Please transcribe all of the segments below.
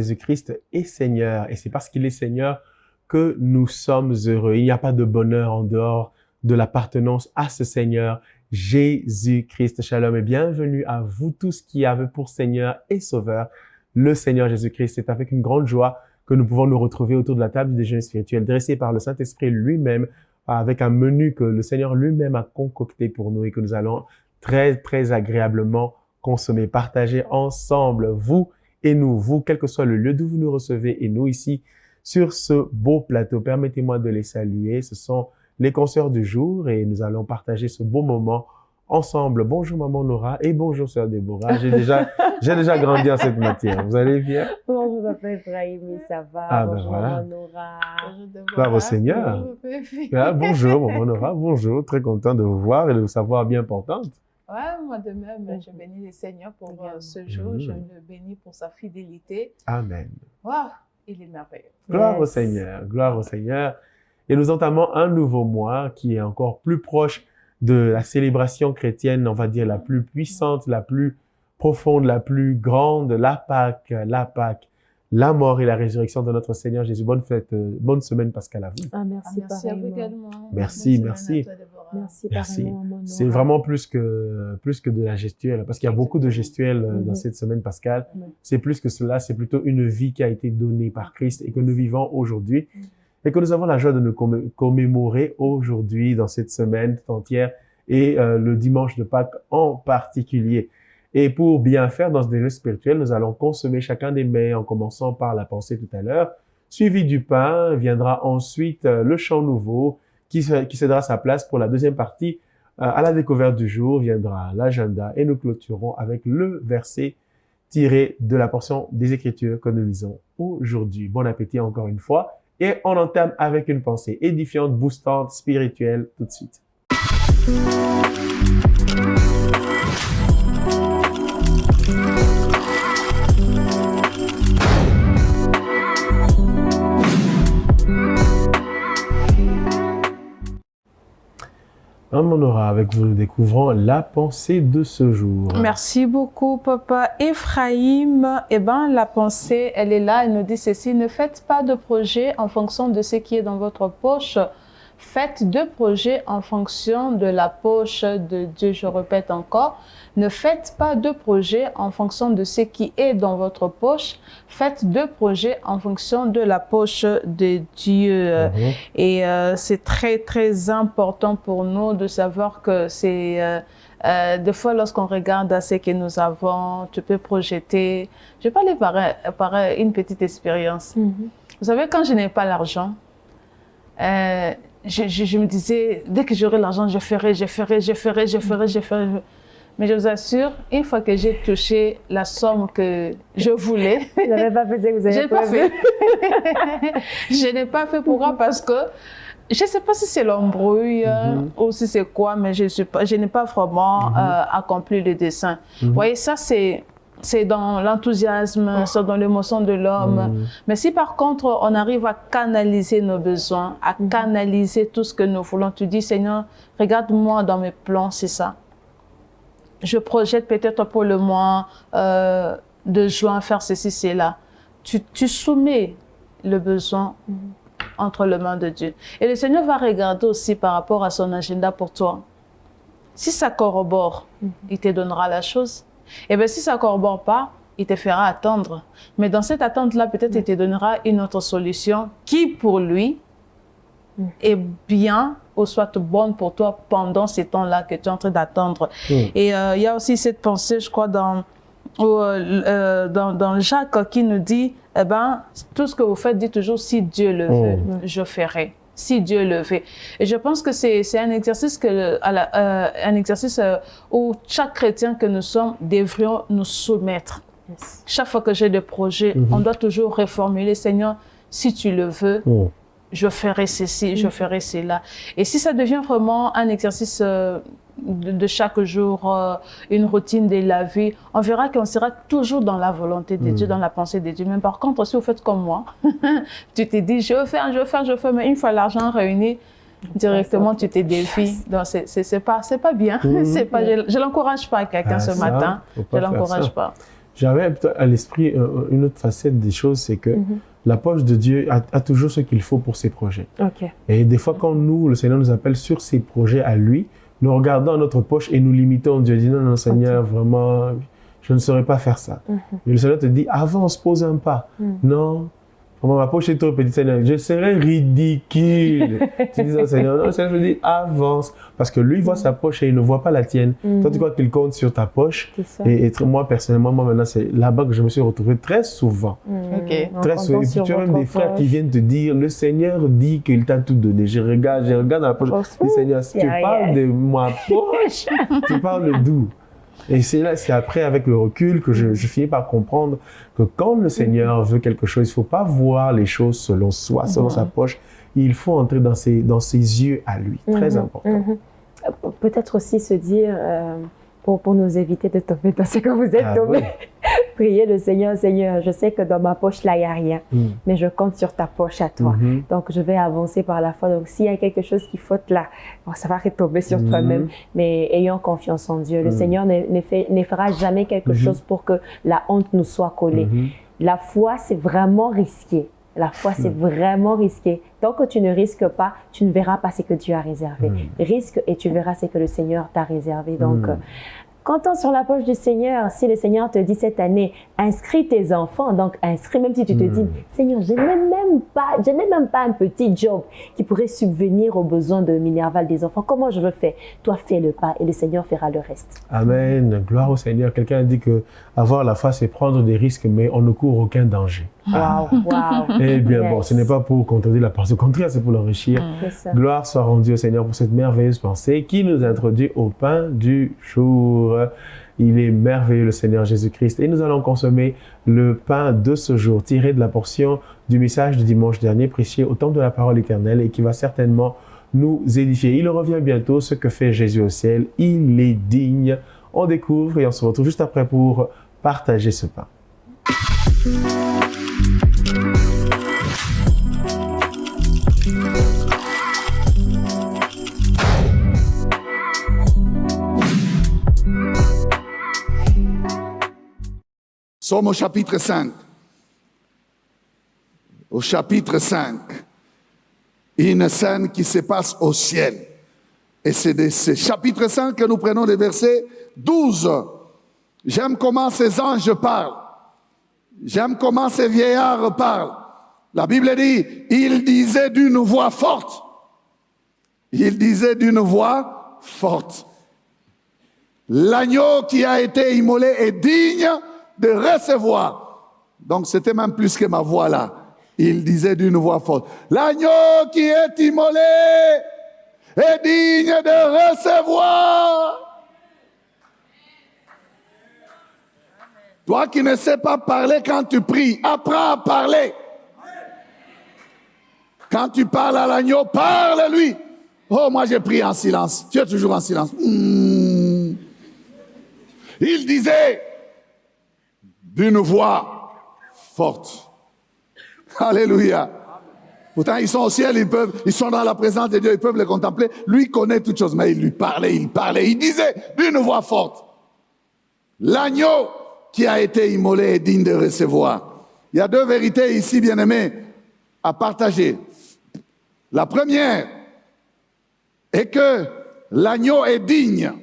Jésus-Christ est Seigneur. Et c'est parce qu'il est Seigneur que nous sommes heureux. Il n'y a pas de bonheur en dehors de l'appartenance à ce Seigneur, Jésus-Christ. Shalom et bienvenue à vous tous qui avez pour Seigneur et Sauveur le Seigneur Jésus-Christ. C'est avec une grande joie que nous pouvons nous retrouver autour de la table du déjeuner spirituel dressé par le Saint-Esprit lui-même, avec un menu que le Seigneur lui-même a concocté pour nous et que nous allons très, très agréablement consommer, partager ensemble, vous et nous, vous, quel que soit le lieu d'où vous nous recevez et nous ici, sur ce beau plateau. Permettez-moi de les saluer. Ce sont les consoeurs du jour et nous allons partager ce beau moment ensemble. Bonjour Maman Nora et bonjour Sœur Déborah. J'ai déjà grandi en cette matière. Vous allez bien? Bonjour Papa Ephraim, ça va? Ah, bonjour ben voilà. Maman Nora. Gloire au Seigneur. Bonjour Maman Nora, bonjour. Très content de vous voir et de vous savoir bien portante. Ouais, moi de même, je bénis le Seigneur pour ce jour. Je le bénis pour sa fidélité. Amen. Waouh, il est merveilleux. Gloire au Seigneur, gloire au Seigneur. Et nous entamons un nouveau mois qui est encore plus proche de la célébration chrétienne, on va dire la plus puissante, la plus profonde, la plus grande, la Pâque, la mort et la résurrection de notre Seigneur Jésus. Bonne fête, bonne semaine pascale à vous. Ah, merci, Merci à vous pareillement. également. Merci, Bonne merci. semaine à toi, Déborah. Merci, Merci. pareillement, Maman Nora. C'est vraiment plus que de la gestuelle, parce qu'il y a beaucoup de gestuelles dans cette semaine pascale. C'est plus que cela, c'est plutôt une vie qui a été donnée par Christ et que nous vivons aujourd'hui et que nous avons la joie de nous commémorer aujourd'hui dans cette semaine tout entière et le dimanche de Pâques en particulier. Et pour bien faire dans ce déjeuner spirituel, nous allons consommer chacun des mets en commençant par la pensée tout à l'heure, suivi du pain, viendra ensuite le chant nouveau qui cédera sa place pour la deuxième partie. À la découverte du jour viendra l'agenda et nous clôturerons avec le verset tiré de la portion des Écritures que nous lisons aujourd'hui. Bon appétit encore une fois et on entame avec une pensée édifiante, boostante, spirituelle tout de suite. Maman Nora, avec vous, nous découvrons la pensée de ce jour. Merci beaucoup, Papa Ephraim. Eh ben, la pensée, elle est là, elle nous dit ceci: ne faites pas de projet en fonction de ce qui est dans votre poche. Faites deux projets en fonction de la poche de Dieu. Je répète encore, ne faites pas deux projets en fonction de ce qui est dans votre poche. Faites deux projets en fonction de la poche de Dieu. Et c'est très, très important pour nous de savoir que c'est... des fois, lorsqu'on regarde à ce que nous avons, tu peux projeter... Je vais parler par une petite expérience. Vous savez, quand je n'ai pas l'argent, je me disais, dès que j'aurai l'argent, je ferai. Mais je vous assure, une fois que j'ai touché la somme que je voulais, Vous n'avez pas fait ce que vous avez prévu. Je n'ai pas fait. Pourquoi? Parce que je ne sais pas si c'est l'embrouille ou si c'est quoi, mais je n'ai pas vraiment accompli le dessein. Vous voyez, ça c'est dans l'enthousiasme, c'est dans l'émotion de l'homme. Mais si par contre, on arrive à canaliser nos besoins, à canaliser tout ce que nous voulons, tu dis, Seigneur, regarde-moi dans mes plans, c'est ça. Je projette peut-être pour le mois de juin faire ceci, cela. Tu soumets le besoin entre les mains de Dieu. Et le Seigneur va regarder aussi par rapport à son agenda pour toi. Si ça corrobore, il te donnera la chose. Et bien si ça ne corrobore pas, il te fera attendre. Mais dans cette attente-là, peut-être il te donnera une autre solution qui, pour lui, est bien ou soit bonne pour toi pendant ces temps-là que tu es en train d'attendre. Et il y a aussi cette pensée, je crois, dans Jacques qui nous dit, eh ben, tout ce que vous faites, dites toujours, si Dieu le veut, je ferai. Si Dieu le fait. Et je pense que c'est un exercice, où chaque chrétien que nous sommes devrions nous soumettre. Chaque fois que j'ai des projets, on doit toujours reformuler, Seigneur, si tu le veux, je ferai ceci, je ferai cela. Et si ça devient vraiment un exercice de chaque jour, une routine de la vie, on verra qu'on sera toujours dans la volonté de Dieu, dans la pensée de Dieu. Mais par contre, si vous faites comme moi, tu te dis, je veux faire, mais une fois l'argent réuni, directement tu te défies. Donc c'est pas bien. C'est pas, je l'encourage pas à quelqu'un ce matin. Je l'encourage pas. J'avais à l'esprit une autre facette des choses, c'est que la poche de Dieu a toujours ce qu'il faut pour ses projets. Ok. Et des fois, quand nous, le Seigneur nous appelle sur ses projets à lui, nous regardons dans notre poche et nous limitons. Dieu dit, non, non, Seigneur, vraiment, je ne saurais pas faire ça. Et le Seigneur te dit, avance, pose un pas. Non, vraiment, ma poche est trop petite, Seigneur. Je serais ridicule. Tu dis au Seigneur, non, le Seigneur te dit, avance. Parce que lui, il voit sa poche et il ne voit pas la tienne. Toi, tu crois qu'il compte sur ta poche. Et moi, personnellement, maintenant, c'est là-bas que je me suis retrouvé très souvent. Ok. Très souvent. Et puis, tu as même des frères qui viennent te dire, le Seigneur dit qu'il t'a tout donné. Je regarde dans la poche. Je dis, Seigneur, si tu parles de ma poche, tu parles d'où? Et c'est là, c'est après, avec le recul, que je finis par comprendre que quand le Seigneur veut quelque chose, il ne faut pas voir les choses selon soi, selon sa poche. Il faut entrer dans ses yeux à lui. Très important. Peut-être aussi se dire, pour nous éviter de tomber dans ce que vous êtes tombé, prier le Seigneur, Seigneur, je sais que dans ma poche, là, il n'y a rien, mais je compte sur ta poche à toi. Donc, je vais avancer par la foi. Donc, s'il y a quelque chose qui faute là, bon, ça va retomber sur toi-même, mais ayons confiance en Dieu. Le Seigneur ne fera jamais quelque chose pour que la honte nous soit collée. La foi, c'est vraiment risqué. La foi, c'est vraiment risqué. Tant que tu ne risques pas, tu ne verras pas ce que Dieu a réservé. Risque et tu verras ce que le Seigneur t'a réservé. Donc, comptons sur la poche du Seigneur. Si le Seigneur te dit cette année, inscris tes enfants, donc inscris, même si tu te dis, Seigneur, je n'ai même pas un petit job qui pourrait subvenir aux besoins de Minerval des enfants. Comment je veux faire? Toi, fais le pas et le Seigneur fera le reste. Amen. Gloire au Seigneur. Quelqu'un a dit que avoir la foi, c'est prendre des risques, mais on ne court aucun danger. Waouh, waouh. Eh bien, bon, ce n'est pas pour contredire la parole, au contraire, c'est pour l'enrichir. Gloire soit rendue au Seigneur pour cette merveilleuse pensée qui nous introduit au pain du jour. Il est merveilleux, le Seigneur Jésus-Christ. Et nous allons consommer le pain de ce jour, tiré de la portion du message du dimanche dernier, prêché au temple de la parole éternelle et qui va certainement nous édifier. Il revient bientôt, ce que fait Jésus au ciel. Il est digne. On découvre et on se retrouve juste après pour partager ce pain. Sommes au chapitre 5. Au chapitre 5, une scène qui se passe au ciel. Et c'est de ce chapitre 5 que nous prenons les versets 12. J'aime comment ces anges parlent. J'aime comment ces vieillards parlent. La Bible dit, il disait d'une voix forte. Il disait d'une voix forte. L'agneau qui a été immolé est digne de recevoir. Donc c'était même plus que ma voix là. Il disait d'une voix forte. L'agneau qui est immolé est digne de recevoir. Toi qui ne sais pas parler quand tu pries, apprends à parler. Quand tu parles à l'agneau, parle-lui. Oh, moi j'ai prié en silence. Tu es toujours en silence. Il disait d'une voix forte. Alléluia. Pourtant, ils sont au ciel, ils sont dans la présence de Dieu, ils peuvent le contempler. Lui connaît toutes choses, mais il lui parlait, il disait d'une voix forte. L'agneau qui a été immolé est digne de recevoir. Il y a deux vérités ici, bien-aimés, à partager. La première est que l'agneau est digne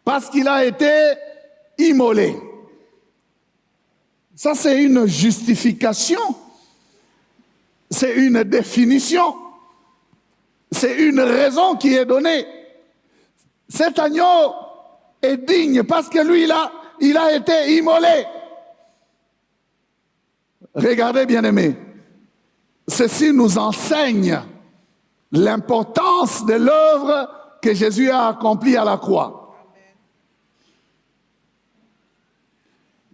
parce qu'il a été immolé. Ça, c'est une justification. C'est une définition. C'est une raison qui est donnée. Cet agneau est digne parce que lui, il a été immolé. Regardez, bien-aimés. Ceci nous enseigne l'importance de l'œuvre que Jésus a accomplie à la croix.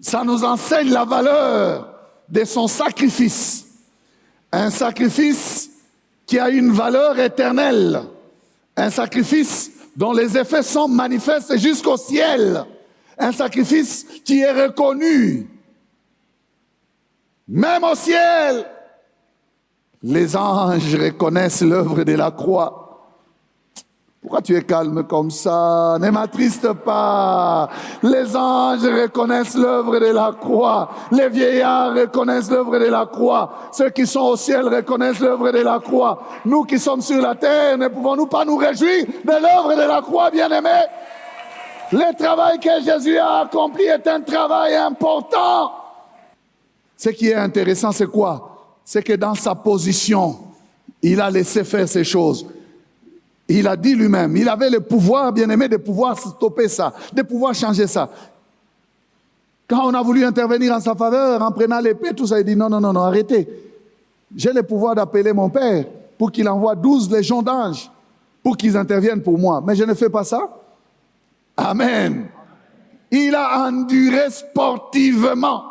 Ça nous enseigne la valeur de son sacrifice. Un sacrifice qui a une valeur éternelle. Un sacrifice dont les effets sont manifestes jusqu'au ciel. Un sacrifice qui est reconnu. Même au ciel, les anges reconnaissent l'œuvre de la croix. Pourquoi tu es calme comme ça? Ne m'attriste pas. Les anges reconnaissent l'œuvre de la croix. Les vieillards reconnaissent l'œuvre de la croix. Ceux qui sont au ciel reconnaissent l'œuvre de la croix. Nous qui sommes sur la terre, ne pouvons-nous pas nous réjouir de l'œuvre de la croix, bien-aimés? Le travail que Jésus a accompli est un travail important. Ce qui est intéressant, c'est quoi? C'est que dans sa position, il a laissé faire ces choses. Il a dit lui-même, il avait le pouvoir, bien-aimé, de pouvoir stopper ça, de pouvoir changer ça. Quand on a voulu intervenir en sa faveur, en prenant l'épée, tout ça, il dit non, arrêtez. J'ai le pouvoir d'appeler mon Père pour qu'il envoie 12 légions d'anges pour qu'ils interviennent pour moi. Mais je ne fais pas ça. Amen. Il a enduré sportivement,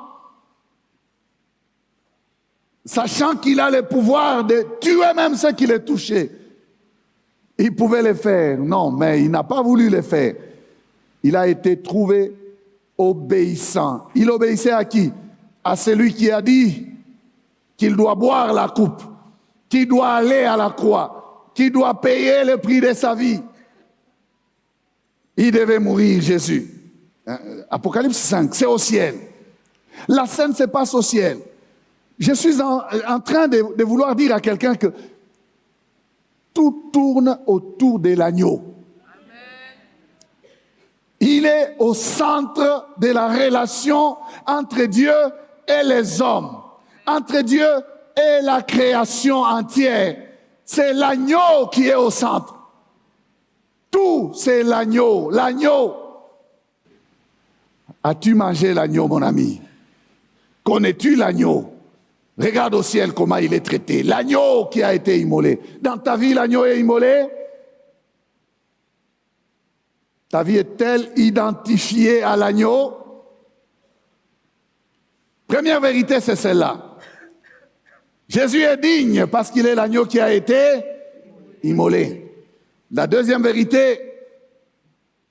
sachant qu'il a le pouvoir de tuer même ceux qui les touchaient. Il pouvait le faire, non, mais il n'a pas voulu le faire. Il a été trouvé obéissant. Il obéissait à qui? À celui qui a dit qu'il doit boire la coupe, qu'il doit aller à la croix, qu'il doit payer le prix de sa vie. Il devait mourir, Jésus. Apocalypse 5, c'est au ciel. La scène se passe au ciel. Je suis en train de vouloir dire à quelqu'un que tout tourne autour de l'agneau. Il est au centre de la relation entre Dieu et les hommes, entre Dieu et la création entière. C'est l'agneau qui est au centre. Tout, c'est l'agneau. L'agneau. As-tu mangé l'agneau, mon ami? Connais-tu l'agneau? Regarde au ciel comment il est traité. L'agneau qui a été immolé. Dans ta vie, l'agneau est immolé? Ta vie est-elle identifiée à l'agneau? Première vérité, c'est celle-là. Jésus est digne parce qu'il est l'agneau qui a été immolé. La deuxième vérité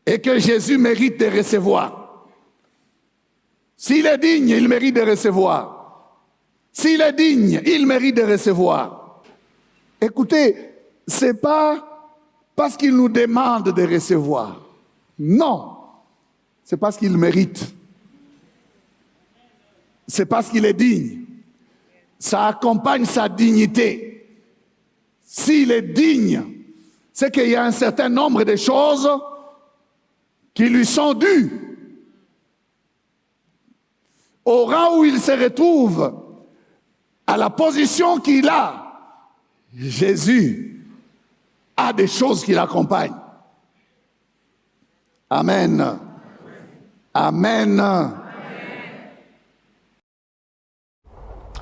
est que Jésus mérite de recevoir. S'il est digne, il mérite de recevoir. S'il est digne, il mérite de recevoir. Écoutez, ce n'est pas parce qu'il nous demande de recevoir. Non, c'est parce qu'il mérite. C'est parce qu'il est digne. Ça accompagne sa dignité. S'il est digne, c'est qu'il y a un certain nombre de choses qui lui sont dues. Au rang où il se retrouve, à la position qu'il a, Jésus a des choses qui l'accompagnent. Amen. Amen.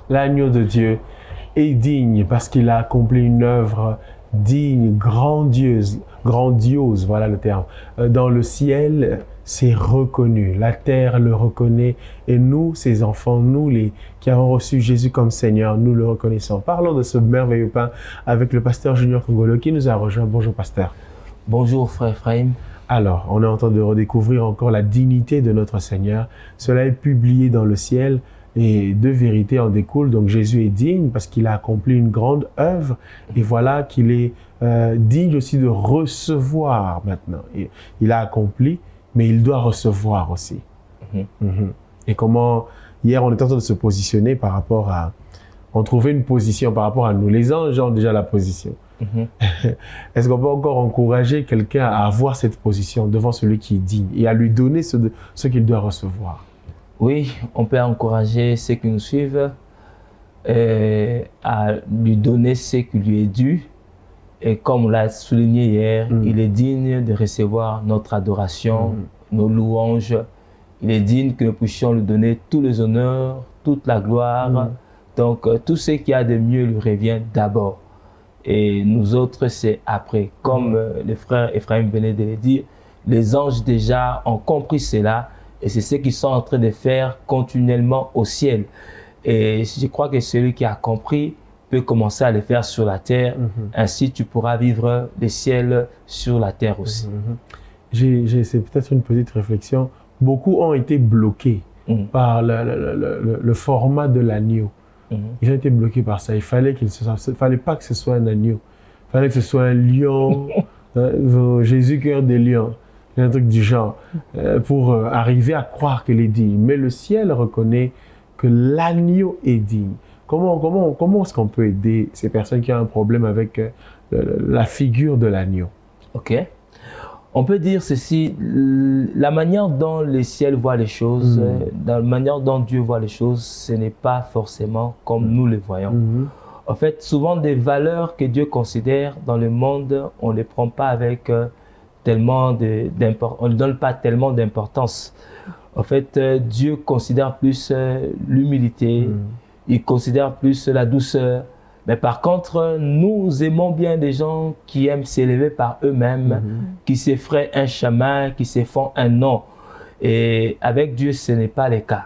L'agneau de Dieu est digne parce qu'il a accompli une œuvre digne, grandiose, voilà le terme. Dans le ciel, c'est reconnu, la terre le reconnaît et nous, ses enfants, nous qui avons reçu Jésus comme Seigneur, nous le reconnaissons. Parlons de ce merveilleux pain avec le pasteur Junior Kongolo qui nous a rejoint. Bonjour pasteur. Bonjour frère Ephraim. Alors, on est en train de redécouvrir encore la dignité de notre Seigneur. Cela est publié dans le ciel et deux vérités en découlent. Donc Jésus est digne parce qu'il a accompli une grande œuvre et voilà qu'il est digne aussi de recevoir maintenant. Il a accompli, mais il doit recevoir aussi. Et comment, hier on était en train de se positionner par rapport à, on trouvait une position par rapport à nous. Les anges ont déjà la position. Est-ce qu'on peut encore encourager quelqu'un à avoir cette position devant celui qui est digne et à lui donner ce qu'il doit recevoir? Oui, on peut encourager ceux qui nous suivent à lui donner ce qui lui est dû. Et comme on l'a souligné hier, il est digne de recevoir notre adoration, nos louanges. Il est digne que nous puissions lui donner tous les honneurs, toute la gloire. Donc, tout ce qu'il y a de mieux lui revient d'abord. Et nous autres, c'est après. Comme le frère Ephraim venait de le dire, les anges déjà ont compris cela et c'est ce qu'ils sont en train de faire continuellement au ciel. Et je crois que celui qui a compris peut commencer à le faire sur la terre. Ainsi, tu pourras vivre le ciel sur la terre aussi. C'est peut-être une petite réflexion. Beaucoup ont été bloqués par le format de l'agneau. Ils ont été bloqués par ça. Il fallait pas que ce soit un agneau. Il fallait que ce soit un lion Jésus cœur des lions, un truc du genre, pour arriver à croire qu'il est digne. Mais le ciel reconnaît que l'agneau est digne. Comment est-ce qu'on peut aider ces personnes qui ont un problème avec la figure de l'agneau? Ok. On peut dire ceci, la manière dont le ciel voit les choses, la manière dont Dieu voit les choses, ce n'est pas forcément comme nous les voyons. En fait, souvent des valeurs que Dieu considère dans le monde, on ne les prend pas avec tellement d'importance, on ne donne pas tellement d'importance. En fait, Dieu considère plus l'humilité, il considère plus la douceur. Mais par contre, nous aimons bien des gens qui aiment s'élever par eux-mêmes, qui se feraient un chemin, qui se font un nom. Et avec Dieu, ce n'est pas le cas.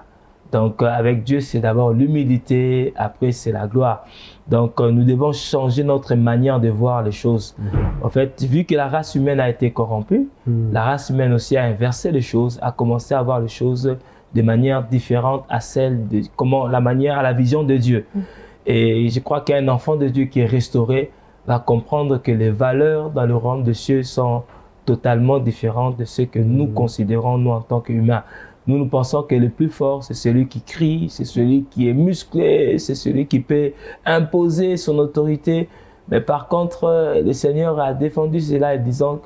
Donc, avec Dieu, c'est d'abord l'humilité, après, c'est la gloire. Donc, nous devons changer notre manière de voir les choses. En fait, vu que la race humaine a été corrompue, la race humaine aussi a inversé les choses, a commencé à voir les choses de manière différente à celle de la vision de Dieu. Et je crois qu'un enfant de Dieu qui est restauré va comprendre que les valeurs dans le royaume des cieux sont totalement différentes de ce que nous considérons, nous, en tant qu'humains. Nous pensons que le plus fort, c'est celui qui crie, c'est celui qui est musclé, c'est celui qui peut imposer son autorité. Mais par contre, le Seigneur a défendu cela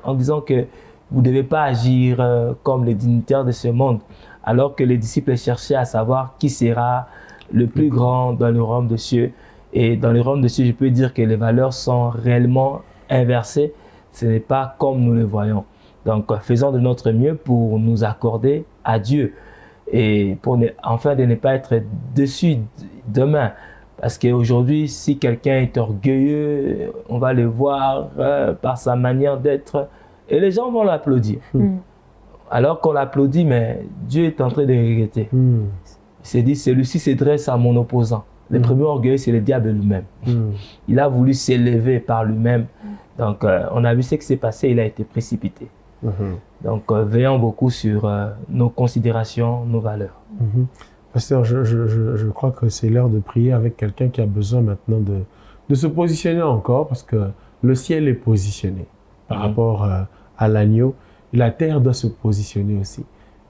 en disant que vous ne devez pas agir comme les dignitaires de ce monde, alors que les disciples cherchaient à savoir qui sera le plus grand dans le royaume des cieux. Et dans le royaume des cieux, je peux dire que les valeurs sont réellement inversées. Ce n'est pas comme nous le voyons. Donc, faisons de notre mieux pour nous accorder à Dieu et enfin de ne pas être déçus demain. Parce qu'aujourd'hui, si quelqu'un est orgueilleux, on va le voir par sa manière d'être et les gens vont l'applaudir. Alors qu'on l'applaudit, mais Dieu est en train de regretter. Il s'est dit, celui-ci se dresse à mon opposant. Le premier orgueil, c'est le diable lui-même. Il a voulu s'élever par lui-même. Donc, on a vu ce qui s'est passé, il a été précipité. Donc, veillons beaucoup sur nos considérations, nos valeurs. Pasteur, je crois que c'est l'heure de prier avec quelqu'un qui a besoin maintenant de se positionner encore, parce que le ciel est positionné par rapport à l'agneau. La terre doit se positionner aussi.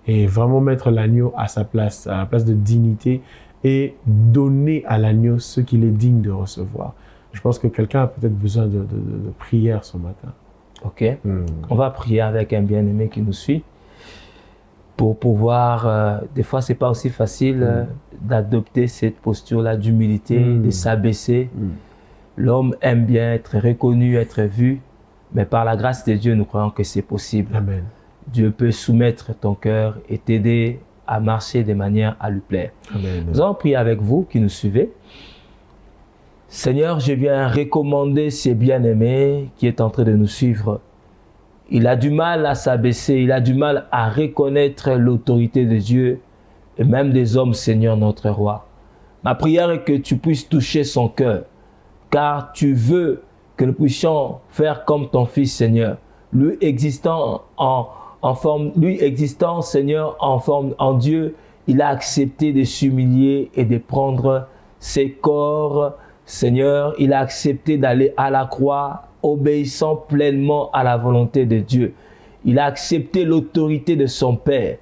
Et vraiment mettre l'agneau à sa place, à la place de dignité, et donner à l'agneau ce qu'il est digne de recevoir. Je pense que quelqu'un a peut-être besoin de prière ce matin. Ok. On va prier avec un bien-aimé qui nous suit pour pouvoir... des fois, ce n'est pas aussi facile d'adopter cette posture-là d'humilité, de s'abaisser. L'homme aime bien être reconnu, être vu, mais par la grâce de Dieu, nous croyons que c'est possible. Amen. Dieu peut soumettre ton cœur et t'aider à marcher de manière à lui plaire. Amen. Nous allons prier avec vous qui nous suivez. Seigneur, je viens recommander ce bien-aimé qui est en train de nous suivre. Il a du mal à s'abaisser, il a du mal à reconnaître l'autorité de Dieu et même des hommes, Seigneur, notre roi. Ma prière est que tu puisses toucher son cœur, car tu veux que nous puissions faire comme ton Fils, Seigneur, lui existant Seigneur, en Dieu, il a accepté de s'humilier et de prendre ses corps, Seigneur, il a accepté d'aller à la croix, obéissant pleinement à la volonté de Dieu. Il a accepté l'autorité de son Père.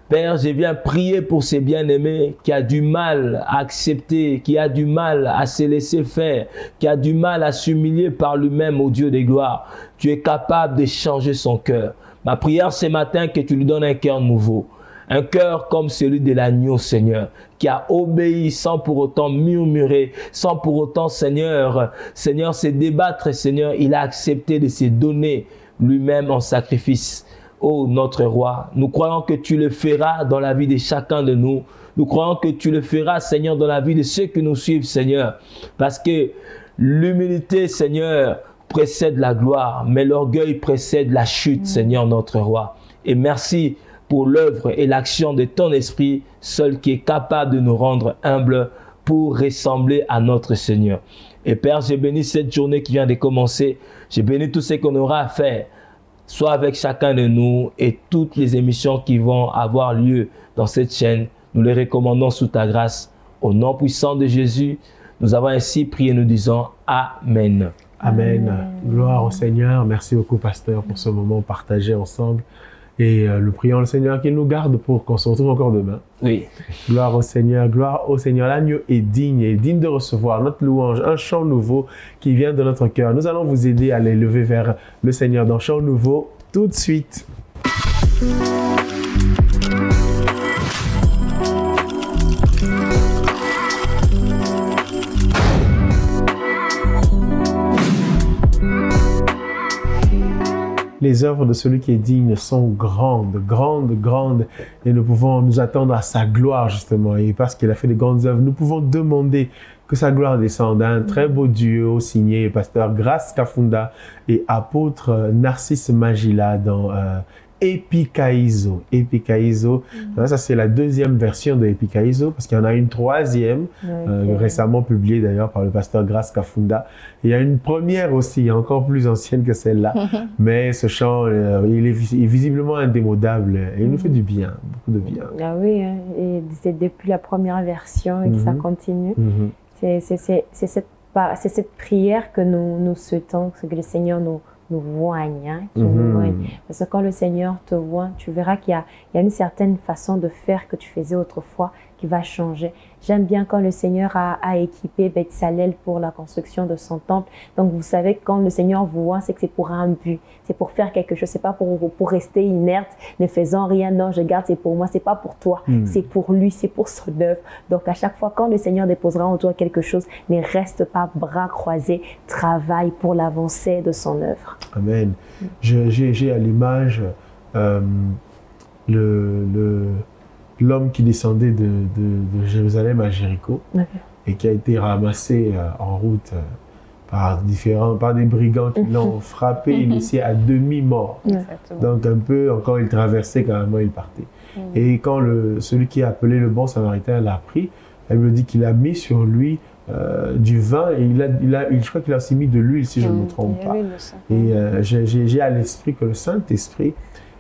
Père, je viens prier pour ces bien-aimés qui a du mal à accepter, qui a du mal à se laisser faire, qui a du mal à s'humilier par lui-même au Dieu des gloires. Tu es capable de changer son cœur. Ma prière ce matin, que tu lui donnes un cœur nouveau. Un cœur comme celui de l'agneau, Seigneur, qui a obéi sans pour autant murmurer, sans pour autant, Seigneur, se débattre, Seigneur. Il a accepté de se donner lui-même en sacrifice. Oh, notre roi, nous croyons que tu le feras dans la vie de chacun de nous. Nous croyons que tu le feras, Seigneur, dans la vie de ceux qui nous suivent, Seigneur. Parce que l'humilité, Seigneur, précède la gloire, mais l'orgueil précède la chute, Seigneur, notre roi. Et merci pour l'œuvre et l'action de ton esprit, seul qui est capable de nous rendre humbles pour ressembler à notre Seigneur. Et Père, j'ai béni cette journée qui vient de commencer. J'ai béni tout ce qu'on aura à faire. Sois avec chacun de nous et toutes les émissions qui vont avoir lieu dans cette chaîne. Nous les recommandons sous ta grâce. Au nom puissant de Jésus, nous avons ainsi prié, nous disons Amen. Amen. Gloire au Seigneur. Merci beaucoup, pasteur, pour ce moment partagé ensemble. Et nous prions le Seigneur qu'il nous garde pour qu'on se retrouve encore demain. Oui. Gloire au Seigneur, gloire au Seigneur. L'agneau est digne de recevoir notre louange, un chant nouveau qui vient de notre cœur. Nous allons vous aider à l'élever vers le Seigneur dans chant nouveau tout de suite. Les œuvres de celui qui est digne sont grandes, grandes, grandes, et nous pouvons nous attendre à sa gloire justement. Et parce qu'il a fait de grandes œuvres, nous pouvons demander que sa gloire descende. Un très beau duo signé pasteur Grace Kafunda et apôtre Narcisse Magila dans Epikaizo. Epikaizo, ça c'est la deuxième version de Epikaizo parce qu'il y en a une troisième récemment publiée d'ailleurs par le pasteur Grace Kafunda. Et il y a une première aussi, encore plus ancienne que celle-là, mais ce chant, il est visiblement indémodable et il nous fait du bien, beaucoup de bien. Ah oui, hein, et c'est depuis la première version et que ça continue. C'est cette prière que nous souhaitons, que le Seigneur nous voigne, hein, nous voigne. Parce que quand le Seigneur te voit, tu verras qu'il y a une certaine façon de faire que tu faisais autrefois qui va changer. J'aime bien quand le Seigneur a équipé Beth-Salel pour la construction de son temple. Donc vous savez, quand le Seigneur vous voit, c'est que c'est pour un but, c'est pour faire quelque chose, c'est pas pour rester inerte, ne faisant rien. Non, je garde, c'est pour moi, c'est pas pour toi, c'est pour lui, c'est pour son œuvre. Donc à chaque fois, quand le Seigneur déposera en toi quelque chose, ne reste pas bras croisés, travaille pour l'avancée de son œuvre. Amen. J'ai à l'image l'homme qui descendait de Jérusalem à Jéricho et qui a été ramassé en route par des brigands qui l'ont frappé et laissé à demi-mort. Donc un peu, encore il traversait, carrément il partait. Et quand celui qui a appelé le bon samaritain l'a pris, elle me dit qu'il a mis sur lui du vin et je crois qu'il a aussi mis de l'huile si je ne me trompe pas. Et j'ai à l'esprit que le Saint-Esprit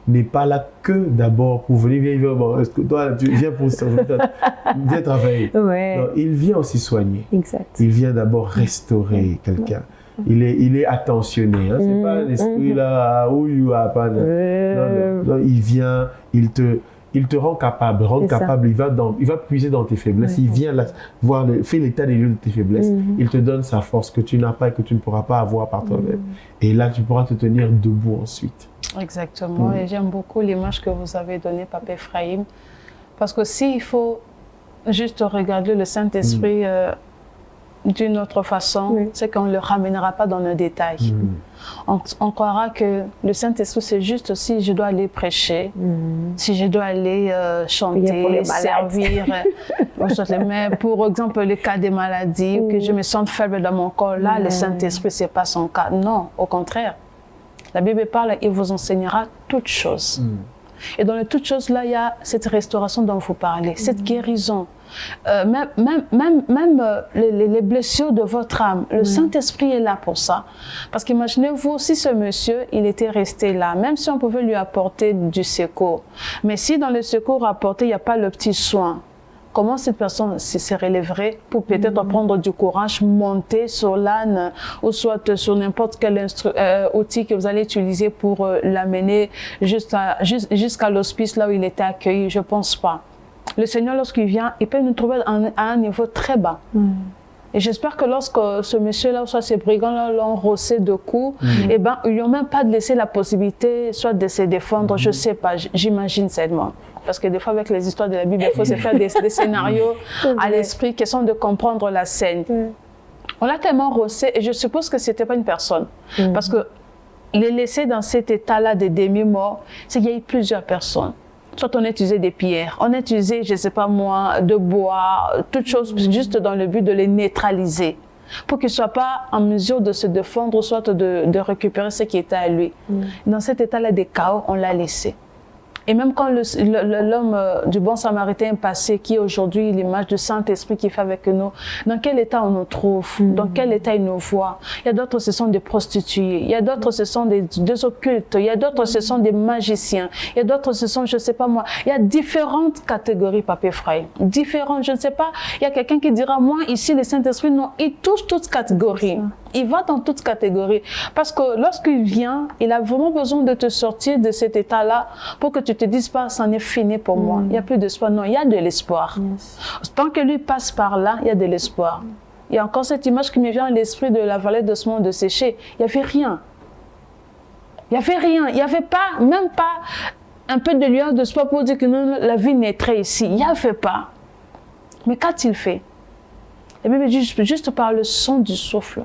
n'est pas là que d'abord pour venir, est-ce que toi tu viens pour viens travailler. Ouais. Non, il vient aussi soigner. Exact. Il vient d'abord restaurer quelqu'un. Il est attentionné. Hein? C'est pas l'esprit là, pas. Non, il vient, il te rend capable. Il va puiser dans tes faiblesses. Il vient fait l'état des lieux de tes faiblesses. Il te donne sa force que tu n'as pas et que tu ne pourras pas avoir par toi-même. Et là, tu pourras te tenir debout ensuite. Exactement. Et j'aime beaucoup l'image que vous avez donnée, Papa Ephraim. Parce que s'il faut juste regarder le Saint-Esprit d'une autre façon, c'est qu'on ne le ramènera pas dans le détail. On croira que le Saint-Esprit, c'est juste si je dois aller prêcher, si je dois aller chanter, servir. Mais pour exemple, le cas des maladies, que je me sens faible dans mon corps, là, le Saint-Esprit, ce n'est pas son cas. Non, au contraire. La Bible parle, il vous enseignera toutes choses. Et dans les toutes choses, là, il y a cette restauration dont vous parlez, cette guérison. Même les blessures de votre âme, le Saint-Esprit est là pour ça. Parce qu'imaginez-vous, si ce monsieur, il était resté là, même si on pouvait lui apporter du secours, mais si dans le secours apporté, il n'y a pas le petit soin, comment cette personne se relèverait pour peut-être prendre du courage, monter sur l'âne ou soit sur n'importe quel outil que vous allez utiliser pour l'amener jusqu'à l'hospice là où il était accueilli? Je ne pense pas. Le Seigneur, lorsqu'il vient, il peut nous trouver à un niveau très bas. Et j'espère que lorsque ce monsieur-là, soit ces brigands-là, l'ont rossé de coups, eh ben, ils lui ont même pas laissé la possibilité soit de se défendre, je ne sais pas, j'imagine seulement. Parce que des fois, avec les histoires de la Bible, il faut se faire des scénarios à l'esprit qui sont de comprendre la scène. On l'a tellement rossé, et je suppose que ce n'était pas une personne. Parce que les laisser dans cet état-là de demi-mort, c'est qu'il y a eu plusieurs personnes. Soit on a utilisé des pierres, on a utilisé, je ne sais pas moi, de bois, toutes choses juste dans le but de les neutraliser. Pour qu'il ne soit pas en mesure de se défendre, soit de récupérer ce qui était à lui. Dans cet état-là de chaos, on l'a laissé. Et même quand l'homme du bon samaritain est passé, qui est aujourd'hui l'image du Saint-Esprit qui fait avec nous, dans quel état on nous trouve, dans quel état il nous voit? Il y a d'autres, ce sont des prostituées, il y a d'autres, ce sont des occultes, il y a d'autres, ce sont des magiciens, il y a d'autres, ce sont, je ne sais pas moi, il y a différentes catégories, Papa Ephraim, différentes, je ne sais pas, il y a quelqu'un qui dira, moi ici, le Saint-Esprit, non, il touche toutes catégories. Il va dans toute catégorie. Parce que lorsqu'il vient, il a vraiment besoin de te sortir de cet état-là pour que tu te dises pas, c'en est fini pour moi. Il n'y a plus d'espoir. Non, il y a de l'espoir. Tant que lui passe par là, il y a de l'espoir. Il y a encore cette image qui me vient à l'esprit de la vallée d'ossements desséchés. Il n'y avait rien. Il n'y avait rien. Il n'y avait pas, même pas un peu de lueur de espoir pour dire que non, la vie naîtrait ici. Il n'y avait pas. Mais qu'a-t-il fait? La Bible dit juste par le son du souffle.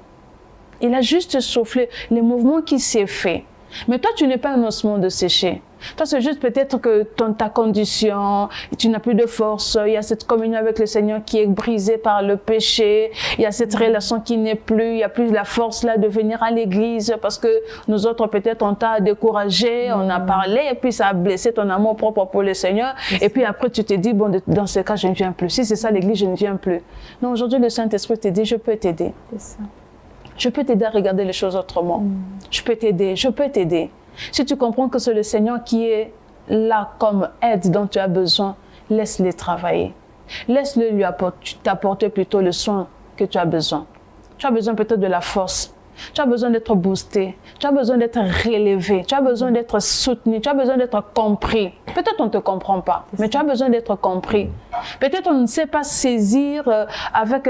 Il a juste soufflé les mouvements qui s'est fait. Mais toi, tu n'es pas un ossement desséché. Toi, c'est juste peut-être que ta condition, tu n'as plus de force, il y a cette communion avec le Seigneur qui est brisée par le péché, il y a cette relation qui n'est plus, il n'y a plus la force là de venir à l'église parce que nous autres, peut-être, on t'a découragé, on a parlé et puis ça a blessé ton amour propre pour le Seigneur. Et puis après, tu te dis, bon, dans ce cas, je ne viens plus. Si c'est ça l'église, je ne viens plus. Non, aujourd'hui, le Saint-Esprit te dit, je peux t'aider. C'est ça. Je peux t'aider à regarder les choses autrement. Je peux t'aider, je peux t'aider. Si tu comprends que c'est le Seigneur qui est là comme aide dont tu as besoin, laisse-le travailler. Laisse-le lui t'apporter plutôt le soin que tu as besoin. Tu as besoin peut-être de la force. Tu as besoin d'être boosté. Tu as besoin d'être relevé. Tu as besoin d'être soutenu. Tu as besoin d'être compris. Peut-être on ne te comprend pas, mais tu as besoin d'être compris. Peut-être on ne sait pas saisir avec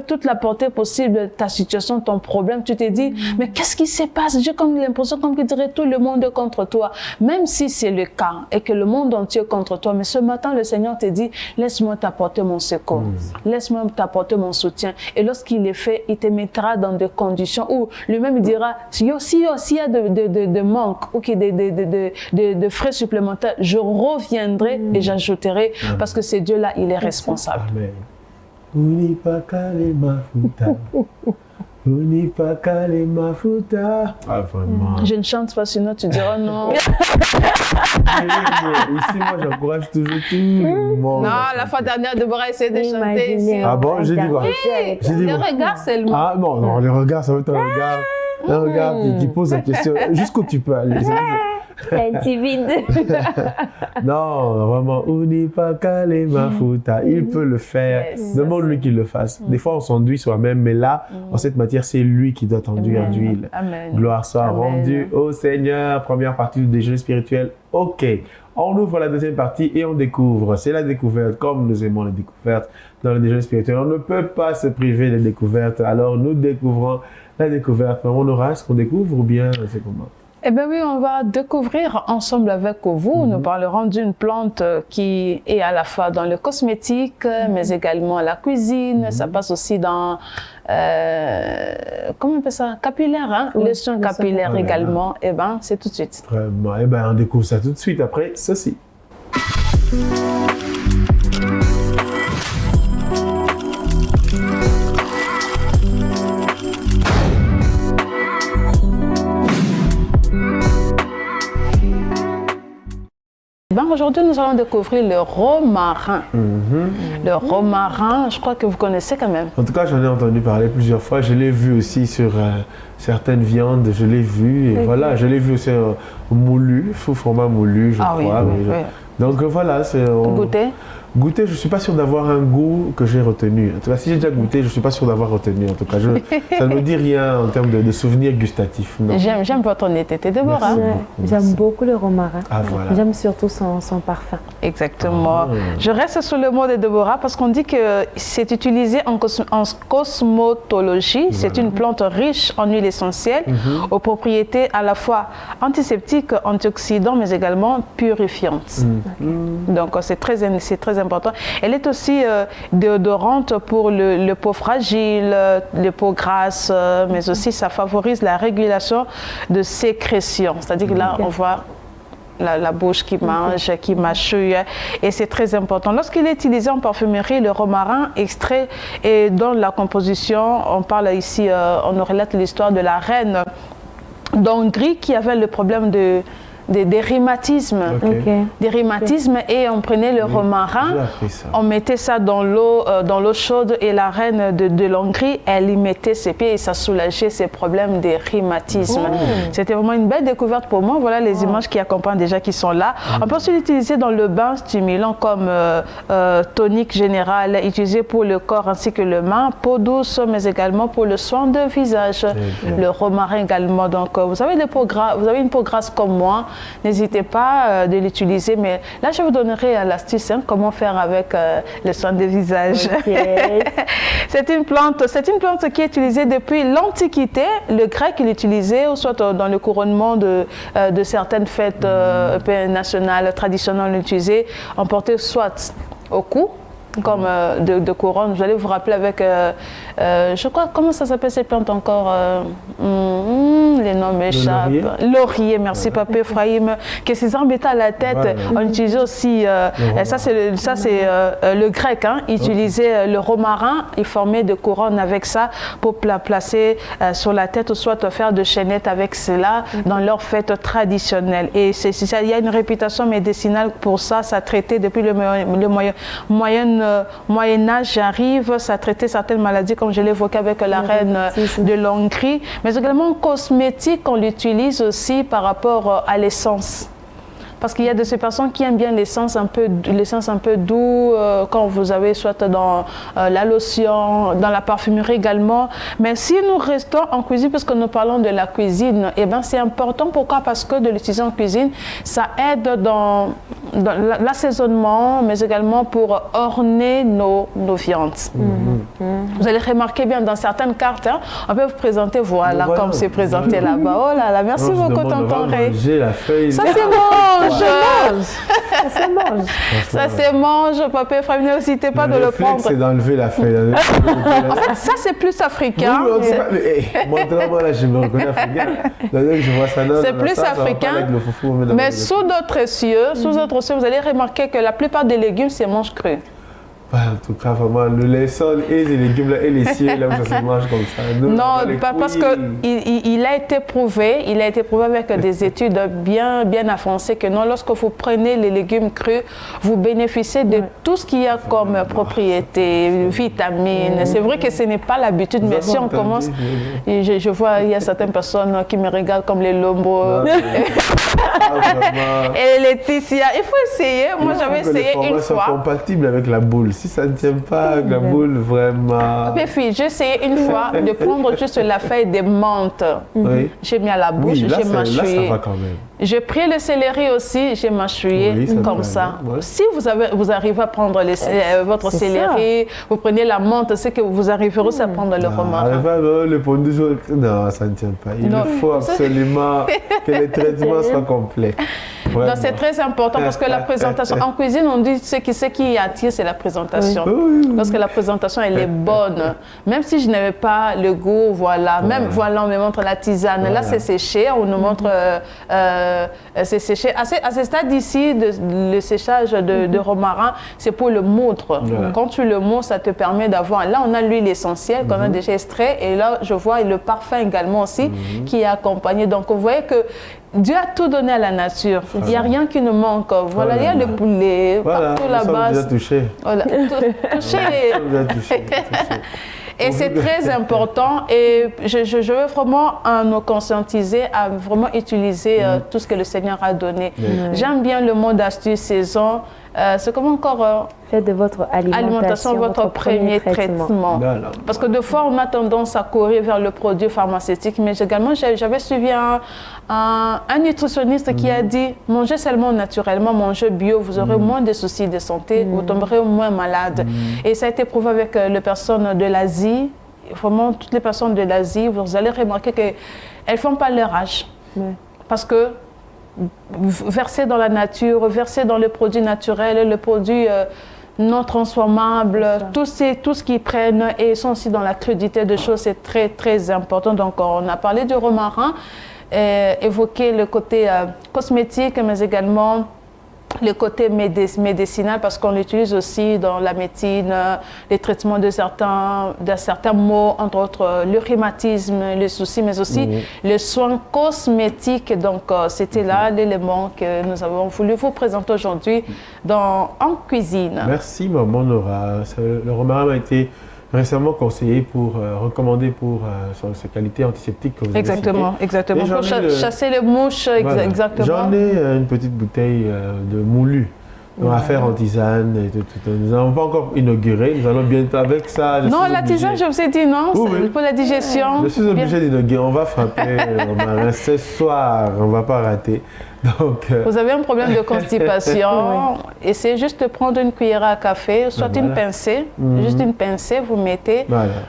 toute la portée possible de ta situation, ton problème. Tu te dis, mais qu'est-ce qui se passe? J'ai comme l'impression comme qu'il dirait tout le monde contre toi. Même si c'est le cas et que le monde entier est contre toi, mais ce matin, le Seigneur te dit, laisse-moi t'apporter mon secours. Laisse-moi t'apporter mon soutien. Et lorsqu'il est fait, il te mettra dans des conditions où lui-même il dira, s'il y a de manque ou de frais supplémentaires, je reviendrai et j'ajouterai parce que c'est Dieu là, il est responsable. Amen. Ah, vraiment. Je ne chante pas, sinon tu diras non. Ici, moi, j'encourage toujours tout le monde. Non, la fois dernière, Deborah essayait de chanter ici. Ah bon, j'ai dit quoi? J'ai dit Le quoi? regard seulement. Ah non, le regard, ça va être un regard qui pose la question. Jusqu'où tu peux aller? Intimide. Non, vraiment, il peut le faire. Demande-lui qu'il le fasse. Des fois, on s'enduit soi-même, mais là, en cette matière, c'est lui qui doit t'enduire d'huile. Amen. Gloire soit rendue au Seigneur. Première partie du déjeuner spirituel. OK. On ouvre la deuxième partie et on découvre. C'est la découverte, comme nous aimons les découvertes dans le déjeuner spirituel. On ne peut pas se priver des découvertes. Alors, nous découvrons la découverte. On aura ce qu'on découvre ou bien c'est comment? Eh bien oui, on va découvrir ensemble avec vous. Nous parlerons d'une plante qui est à la fois dans le cosmétique, mais également la cuisine. Ça passe aussi dans, comment on appelle ça? Capillaire, hein? Les soins capillaires également. Eh bien, c'est tout de suite. Vraiment. Eh bien, on découvre ça tout de suite après ceci. Aujourd'hui, nous allons découvrir le romarin. Le romarin, je crois que vous connaissez quand même. En tout cas, j'en ai entendu parler plusieurs fois. Je l'ai vu aussi sur certaines viandes. Je l'ai vu. Et voilà, je l'ai vu aussi moulu, sous format moulu, je crois. Oui. Donc voilà, c'est... Goûter, je ne suis pas sûr d'avoir un goût que j'ai retenu. En tout cas, si j'ai déjà goûté, je ne suis pas sûr d'avoir retenu. En tout cas, ça ne me dit rien en termes de souvenirs gustatifs. J'aime votre honnêteté, Deborah. J'aime beaucoup le romarin. Ah, voilà. J'aime surtout son parfum. Exactement. Je reste sur le mot de Deborah parce qu'on dit que c'est utilisé en cosmétologie. C'est une plante riche en huile essentielle aux propriétés à la fois antiseptiques, antioxydants, mais également purifiantes. Donc, c'est très important. Elle est aussi déodorante pour le peau fragile, les peaux grasses, mais aussi ça favorise la régulation de sécrétion. C'est-à-dire que là, on voit la bouche qui mange, qui mâchouille, et c'est très important. Lorsqu'il est utilisé en parfumerie, le romarin extrait et dans la composition, on parle ici, on relate l'histoire de la reine d'Hongrie qui avait le problème des rhumatismes. Des rhumatismes et on prenait le romarin, on mettait ça dans l'eau chaude et la reine de l'Hongrie, elle y mettait ses pieds et ça soulageait ses problèmes des rhumatismes. C'était vraiment une belle découverte pour moi. Voilà les images qui accompagnent déjà qui sont là. On peut aussi l'utiliser dans le bain stimulant comme tonique général, utilisé pour le corps ainsi que le main, peau douce, mais également pour le soin de visage. Le romarin également. Donc, vous avez une peau grasse comme moi, n'hésitez pas de l'utiliser. Mais là, je vous donnerai l'astuce, comment faire avec le soin de visage. C'est une plante qui est utilisée depuis l'Antiquité. Le grec l'utilisait, soit dans le couronnement de certaines fêtes nationales, traditionnelles, on l'utilisait. On portait soit au cou, comme de couronne. Vous allez vous rappeler avec, je crois, comment ça s'appelle cette plante encore les noms m'échappent. Laurier, merci Papa Ephraim. Que ces embêtés à la tête, on utilisait aussi, ça c'est le grec, il utilisait le romarin, il formait des couronnes avec ça pour placer sur la tête ou soit faire de chaînettes avec cela dans leurs fêtes traditionnelles. Et il y a une réputation médicinale pour ça, ça traitait depuis le Moyen Âge arrive, ça traitait certaines maladies comme je l'ai évoqué avec la reine de l'Hongrie, mais également cosmétique, on l'utilise aussi par rapport à l'essence. Parce qu'il y a de ces personnes qui aiment bien l'essence un peu doux, quand vous avez soit dans la lotion, dans la parfumerie également. Mais si nous restons en cuisine, parce que nous parlons de la cuisine, eh ben c'est important. Pourquoi? Parce que de l'utiliser en cuisine, ça aide dans l'assaisonnement, mais également pour orner nos viandes. Vous allez remarquer bien dans certaines cartes, on peut vous présenter, voilà, comme c'est présenté là-bas. Oh là là, merci beaucoup, tonton Ray. Ça c'est bon. Ça se mange, Papa Ephraim, n'hésitez pas de le prendre. C'est d'enlever la feuille. En fait, ça c'est plus africain. Montre-moi là, je me reconnais africain. Je vois ça. C'est plus africain. Mais sous d'autres cieux, vous allez remarquer que la plupart des légumes se mangent crus. En tout cas, vraiment, le lait-sol et les légumes là, et les ciels, là où ça se mange comme ça. Non, parce qu'il a été prouvé avec des études bien avancées que non, lorsque vous prenez les légumes crus, vous bénéficiez de tout ce qu'il y a comme propriétés, vitamines. C'est vrai que ce n'est pas l'habitude, mais si on commence, et je vois, il y a certaines personnes qui me regardent comme les Lombos. Et Laetitia, il faut essayer. Moi, j'avais essayé une fois. C'est compatible avec la boule. Si ça ne tient pas avec la boule, vraiment. Mais fille, j'ai essayé une fois de prendre juste la feuille de menthe. J'ai mis à la bouche, j'ai mâchouillé. Là, ça va quand même. J'ai pris le céleri aussi, j'ai mâchouillé comme ça. Si vous arrivez à prendre votre céleri, vous prenez la menthe, c'est que vous arriverez aussi à prendre le romarin. Non, ça ne tient pas. Il faut absolument que les traitements soient complets. C'est très important parce que la présentation, en cuisine, on dit ce qui attire, c'est la présentation. Parce que la présentation, elle est bonne. Même si je n'avais pas le goût, voilà. Même, voilà, on me montre la tisane. Là, c'est séché. On nous montre, c'est séché. À ce stade ici, le séchage de romarin, c'est pour le moudre. Quand tu le moudres, ça te permet d'avoir. Là, on a l'huile essentielle qu'on a déjà extrait. Et là, je vois le parfum également aussi qui est accompagné. Donc, vous voyez que Dieu a tout donné à la nature. Il n'y a rien qui ne manque. Voilà, il y a le poulet, partout là-bas. Déjà touché. Voilà, touché. Et c'est très important et je veux vraiment nous conscientiser à vraiment utiliser tout ce que le Seigneur a donné. J'aime bien le mot d'astuce saison. C'est comme encore faites de votre alimentation votre premier traitement. Parce que des fois, on a tendance à courir vers le produit pharmaceutique. Mais également, j'avais suivi un nutritionniste qui a dit « Mangez seulement naturellement, mangez bio, vous aurez moins de soucis de santé, vous tomberez moins malade. » Et ça a été prouvé avec les personnes de l'Asie. Vraiment, toutes les personnes de l'Asie, vous allez remarquer qu'elles ne font pas leur âge. Parce que verser dans la nature, verser dans les produits naturels, les produits non transformables, tout ce qu'ils prennent et sont aussi dans la crudité de choses, c'est très très important. Donc on a parlé du romarin, évoqué le côté cosmétique, mais également le côté médicinal, parce qu'on l'utilise aussi dans la médecine, les traitements de certains maux, entre autres le rhumatisme, les soucis, mais aussi les soins cosmétiques. Donc, c'était là l'élément que nous avons voulu vous présenter aujourd'hui en cuisine. Merci, maman Nora. Le romarin a été récemment conseillé recommandé pour ses qualités antiseptiques que vous avez citées. Exactement. Pour chasser les mouches, voilà. Exactement. J'en ai une petite bouteille de moulu. On va faire en tisane et tout. Nous n'avons pas encore inauguré. Nous allons bientôt avec ça. Non, la tisane, je vous ai dit non, c'est pour la digestion. Je suis obligé d'inaugurer. On va frapper le romarin ce soir. On ne va pas rater. Donc, vous avez un problème de constipation, essayez juste de prendre une cuillère à café, soit une pincée, juste une pincée, vous mettez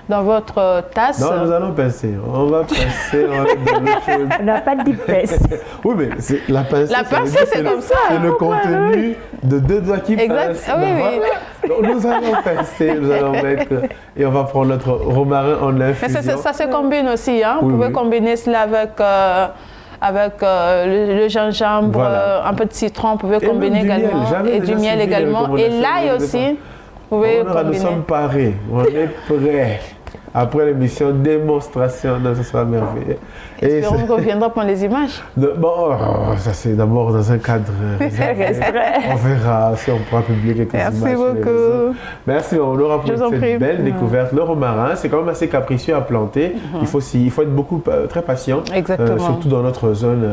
dans votre tasse. Non, nous allons pincer. On va pincer, on va mettre dans l'eau chaude. On n'a pas dit pince. Oui, mais la pincée, c'est comme ça. C'est le contenu de 2 doigts qui pincent. Oui. Donc, nous allons pincer, nous allons mettre, et on va prendre notre romarin en infusion. Mais ça se combine aussi, hein. Vous pouvez combiner cela avec le gingembre, un peu de citron, vous pouvez combiner également. Et du miel également. Et l'ail aussi, vous pouvez combiner. Nous sommes parés, on est prêts. Après l'émission, démonstration, ce sera merveilleux. Espérons qu'on viendra prendre les images. Ça c'est d'abord dans un cadre on verra si on pourra publier quelques images. Merci beaucoup. Merci, on aura pour cette belle découverte. Le romarin, c'est quand même assez capricieux à planter. Il faut être très patient. Surtout dans notre zone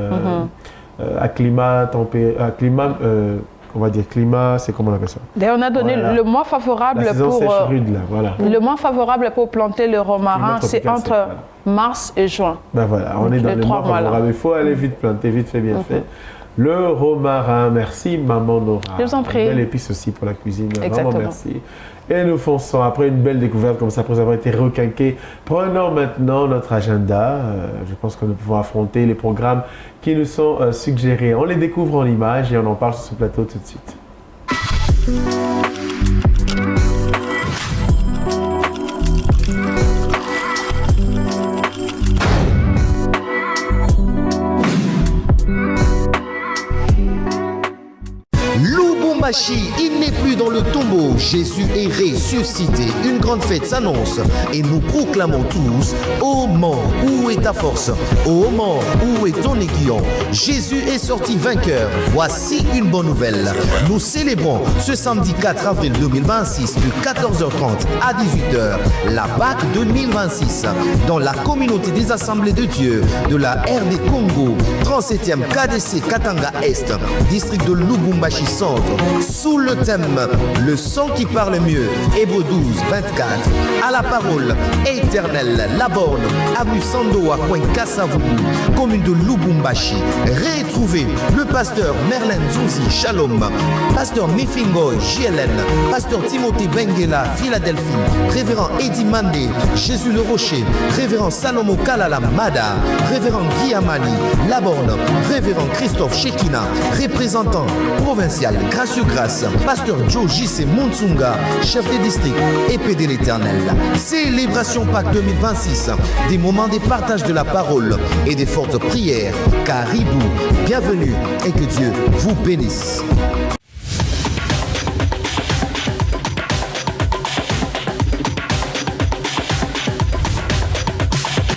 à climat on va dire climat, c'est comment on appelle ça? D'ailleurs, on a donné le mois favorable le mois favorable pour planter le romarin, c'est entre mars et juin. On est dans le mois favorable. Il faut aller vite planter, vite fait, bien fait. Le romarin, merci maman Nora. Je vous en prie. Une belle épice aussi pour la cuisine. Vraiment merci. Et nous fonçons après une belle découverte comme ça, après avoir été requinqués. Prenons maintenant notre agenda. Je pense que nous pouvons affronter les programmes qui nous sont suggérés. On les découvre en images et on en parle sur ce plateau tout de suite. Il n'est plus dans le tombeau, Jésus est ressuscité. Une grande fête s'annonce et nous proclamons tous: ô mort, où est ta force? Ô mort, où est ton aiguillon? Jésus est sorti vainqueur. Voici une bonne nouvelle. Nous célébrons ce samedi 4 avril 2026 de 14h30 à 18h la Pâque 2026 dans la communauté des Assemblées de Dieu de la RD Congo, 37e KDC Katanga Est, district de Lubumbashi Centre. Sous le thème « Le son qui parle mieux », Hébreux 12, 24, à la parole éternelle, la borne, avenue Sandoa, coin Kassavubu, commune de Lubumbashi. Retrouvez le pasteur Merlin Zouzi, Shalom, pasteur Mifingoy, JLN, pasteur Timothée Benguela, Philadelphie, révérend Eddie Mandé, Jésus le Rocher, révérend Salomo Kalala Mada, révérend Guy Amani, la borne, révérend Christophe Shekina, représentant provincial Gracieux Grâce, pasteur Joe J.C. Monsunga, chef des districts, épée de l'Éternel. Célébration Pâques 2026, des moments de partage de la parole et des fortes prières. Caribou, bienvenue et que Dieu vous bénisse.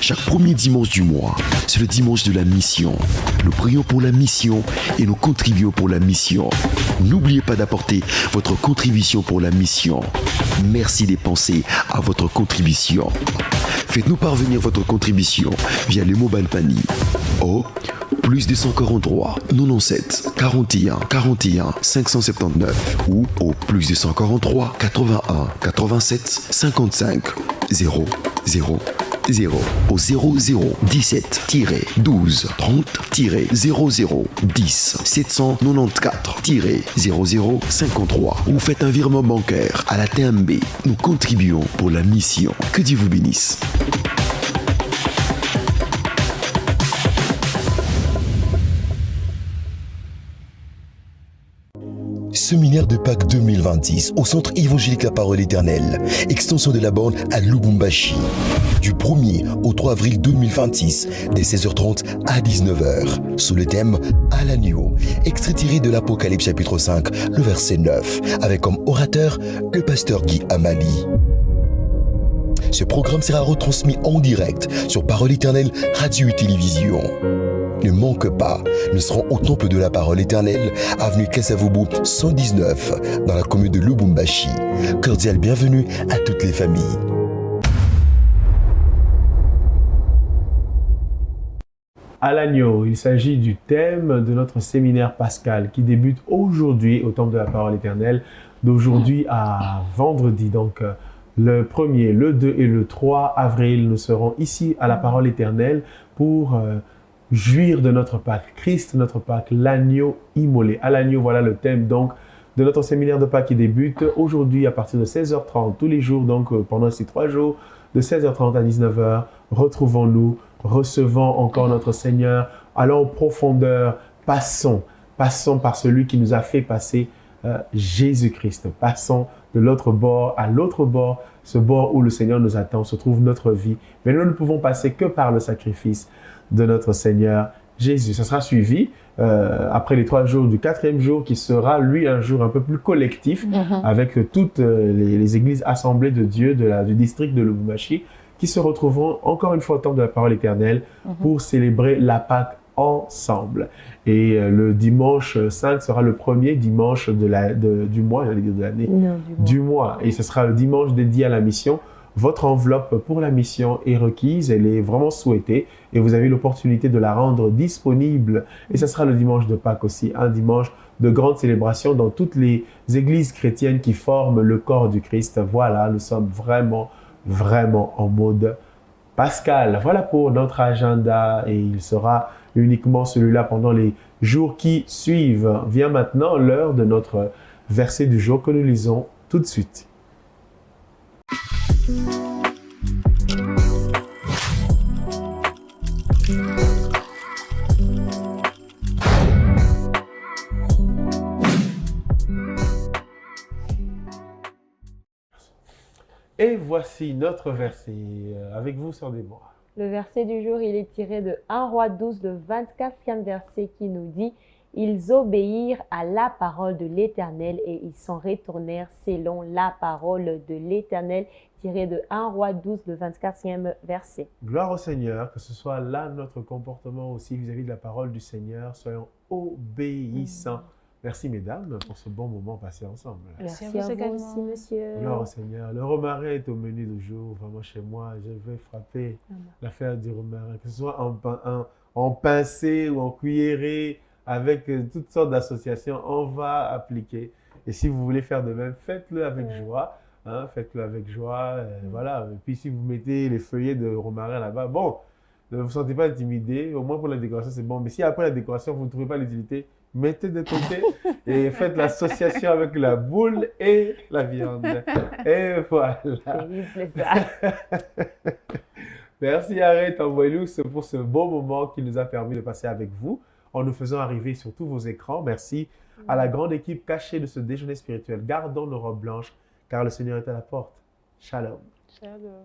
Chaque premier dimanche du mois, c'est le dimanche de la mission. Nous prions pour la mission et nous contribuons pour la mission. N'oubliez pas d'apporter votre contribution pour la mission. Merci de penser à votre contribution. Faites-nous parvenir votre contribution via le mobile panier au +243 97 41 41 579 ou au +243 81 87 55 0 0 0 au 0017-12 30-00 10 794-00 53 ou faites un virement bancaire à la TMB. Nous contribuons pour la mission. Que Dieu vous bénisse. Séminaire de Pâques 2026 au Centre évangélique La Parole Éternelle, extension de la borne à Lubumbashi. Du 1er au 3 avril 2026, dès 16h30 à 19h, sous le thème « À l'agneau », extrait tiré de l'Apocalypse chapitre 5, le verset 9, avec comme orateur le pasteur Guy Amali. Ce programme sera retransmis en direct sur Parole Éternelle, radio et télévision. Ne manque pas, nous serons au Temple de la Parole Éternelle, avenue Kasavubu 119, dans la commune de Lubumbashi. Cordial bienvenue à toutes les familles. À l'agneau, il s'agit du thème de notre séminaire pascal qui débute aujourd'hui au Temple de la Parole Éternelle, d'aujourd'hui à vendredi. Donc, le 1er, le 2 et le 3 avril, nous serons ici à la Parole Éternelle pour jouir de notre Pâques. Christ, notre Pâques, l'agneau immolé. À l'agneau, voilà le thème donc de notre séminaire de Pâques qui débute aujourd'hui à partir de 16h30, tous les jours, donc pendant ces 3 jours, de 16h30 à 19h, retrouvons-nous, recevons encore notre Seigneur, allons en profondeur, passons par celui qui nous a fait passer Jésus-Christ. Passons de l'autre bord à l'autre bord, ce bord où le Seigneur nous attend, se trouve notre vie. Mais nous ne pouvons passer que par le sacrifice de notre Seigneur Jésus. Ça sera suivi après les 3 jours du 4e jour qui sera, lui, un jour un peu plus collectif avec toutes les églises assemblées de Dieu du district de Lubumbashi qui se retrouveront encore une fois au Temple de la Parole Éternelle pour célébrer la Pâque ensemble. Et le dimanche 5 sera le premier dimanche du mois, j'allais dire de l'année, du mois. Et ce sera le dimanche dédié à la mission. Votre enveloppe pour la mission est requise, elle est vraiment souhaitée et vous avez l'opportunité de la rendre disponible. Et ce sera le dimanche de Pâques aussi, un dimanche de grande célébration dans toutes les églises chrétiennes qui forment le corps du Christ. Voilà, nous sommes vraiment en mode pascal. Voilà pour notre agenda et il sera uniquement celui-là pendant les jours qui suivent. Vient maintenant l'heure de notre verset du jour que nous lisons tout de suite. Et voici notre verset avec vous, sœur Déborah. Le verset du jour, il est tiré de 1 Roi 12, le 24e verset qui nous dit « Ils obéirent à la parole de l'Éternel et ils s'en retournèrent selon la parole de l'Éternel » tiré de 1 Roi 12, le 24e verset. Gloire au Seigneur, que ce soit là notre comportement aussi vis-à-vis de la parole du Seigneur, soyons obéissants. Merci mesdames pour ce bon moment passé ensemble. Merci à vous aussi, monsieur. Gloire au Seigneur. Le romarin est au menu du jour. Vraiment chez moi, je vais frapper l'affaire du romarin, que ce soit en pincé ou en cuillerée, avec toutes sortes d'associations, on va appliquer. Et si vous voulez faire de même, faites-le avec joie. Faites-le avec joie. Voilà. Et puis si vous mettez les feuillets de romarin là-bas, bon, ne vous sentez pas intimidé. Au moins pour la décoration, c'est bon. Mais si après la décoration, vous ne trouvez pas l'utilité, mettez de côté et faites l'association avec la boule et la viande. Et voilà. Merci Arrête Envoyez-nous pour ce beau moment qui nous a permis de passer avec vous en nous faisant arriver sur tous vos écrans. Merci à la grande équipe cachée de ce déjeuner spirituel. Gardons nos robes blanches car le Seigneur est à la porte. Shalom. Shalom.